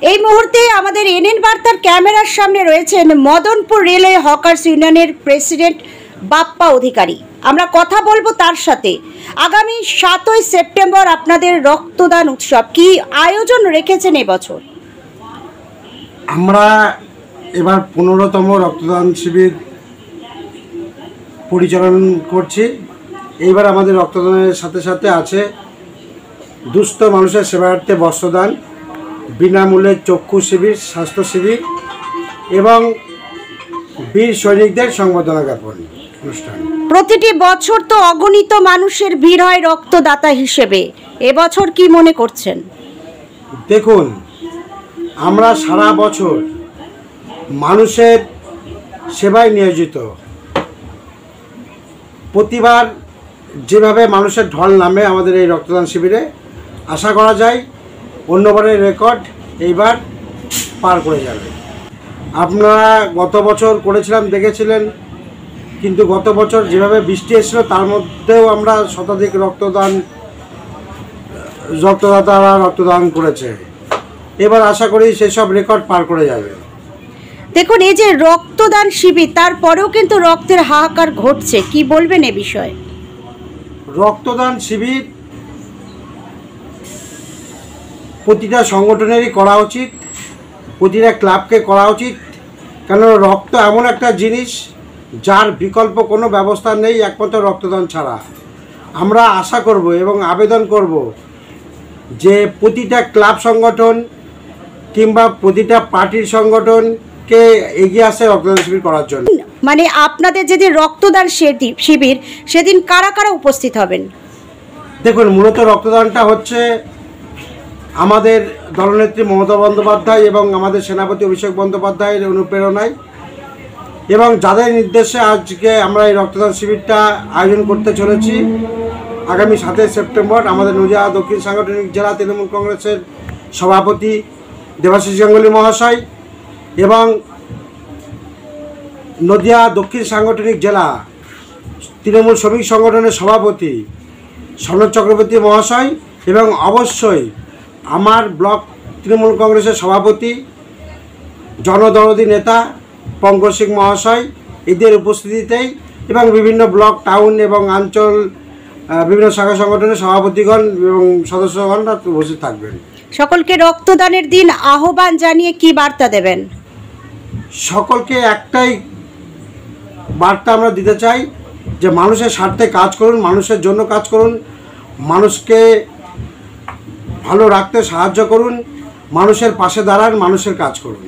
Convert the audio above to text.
এই মুহূর্তে আমাদের এনএন বার্তার ক্যামেরার সামনে রয়েছেন মদনপুর রেলওয়ে হকার্স ইউনিয়নের প্রেসিডেন্ট বাপ্পা অধিকারী। আমরা কথা বলবো তার সাথে। আগামী 7ই সেপ্টেম্বর আপনাদের রক্তদান উৎসব, কি আয়োজন রেখেছেন এবছর? আমরা এবার 15তম রক্তদান শিবির পরিচালনা করছি। এইবার আমাদের রক্তদানের সাথে সাথে আছে দুস্থ মানুষের সেবার্থে বস্ত্রদান, বিনামূল্যে চক্ষু শিবির, স্বাস্থ্য শিবির এবং বীর সৈনিকদের সংবর্ধনা জ্ঞাপন অনুষ্ঠান। প্রতিটি বছর তো অগণিত মানুষের ভিড় হয় রক্তদাতা হিসেবে, এবছর কি মনে করছেন? দেখুন, আমরা সারা বছর মানুষের সেবায় নিয়োজিত। প্রতিবার যেভাবে মানুষের ঢল নামে আমাদের এই রক্তদান শিবিরে, আশা করা যায় অন্যবারের রেকর্ড এইবার পার করে যাবে। আপনারা গত বছর করেছিলাম দেখেছিলেন, কিন্তু গত বছর যেভাবে বৃষ্টি এসেছিল তার মধ্যেও আমরা শতাধিক রক্তদাতারা রক্তদান করেছে। এবার আশা করি সেসব রেকর্ড পার করে যাবে। দেখুন, এই যে রক্তদান শিবির, তারপরেও কিন্তু রক্তের হাহাকার ঘটছে, কি বলবেন এ বিষয়ে? রক্তদান শিবির প্রতিটা সংগঠনেরই করা উচিত, প্রতিটা ক্লাবকে করা উচিত। কেন, রক্ত এমন একটা জিনিস যার বিকল্প কোনো ব্যবস্থা নেই একমাত্র রক্তদান ছাড়া। আমরা আশা করব এবং আবেদন করব যে প্রতিটা ক্লাব সংগঠন কিংবা প্রতিটা পার্টির সংগঠনকে এগিয়ে আসে রক্তদান শিবির করার জন্য। মানে আপনাদের যেদিন রক্তদান শিবির, সেদিন কারা কারা উপস্থিত হবেন? দেখুন, মূলত রক্তদানটা হচ্ছে আমাদের দলনেত্রী মমতা বন্দ্যোপাধ্যায় এবং আমাদের সেনাপতি অভিষেক বন্দ্যোপাধ্যায়ের অনুপ্রেরণায় এবং যাদের নির্দেশে আজকে আমরা এই রক্তদান শিবিরটা আয়োজন করতে চলেছি। আগামী 7ই সেপ্টেম্বর আমাদের নদিয়া দক্ষিণ সাংগঠনিক জেলা তৃণমূল কংগ্রেসের সভাপতি দেবাশিস গাঙ্গুলী মহাশয় এবং নদিয়া দক্ষিণ সাংগঠনিক জেলা তৃণমূল শ্রমিক সংগঠনের সভাপতি সনদ চক্রবর্তী মহাশয় এবং অবশ্যই আমার ব্লক তৃণমূল কংগ্রেসের সভাপতি জনদরদী নেতা পঙ্কজ সিং মহাশয়, এদের উপস্থিতিতেই এবং বিভিন্ন ব্লক, টাউন এবং অঞ্চল বিভিন্ন শাখা সংগঠনের সভাপতিগণ এবং সদস্যগণ উপস্থিত থাকবেন। সকলকে রক্তদানের দিন আহ্বান জানিয়ে কি বার্তা দেবেন? সকলকে একটাই বার্তা আমরা দিতে চাই যে মানুষের স্বার্থে কাজ করুন, মানুষের জন্য কাজ করুন, মানুষকে ভালো রাখতে সাহায্য করুন, মানুষের পাশে দাঁড়ান, মানুষের কাজ করুন।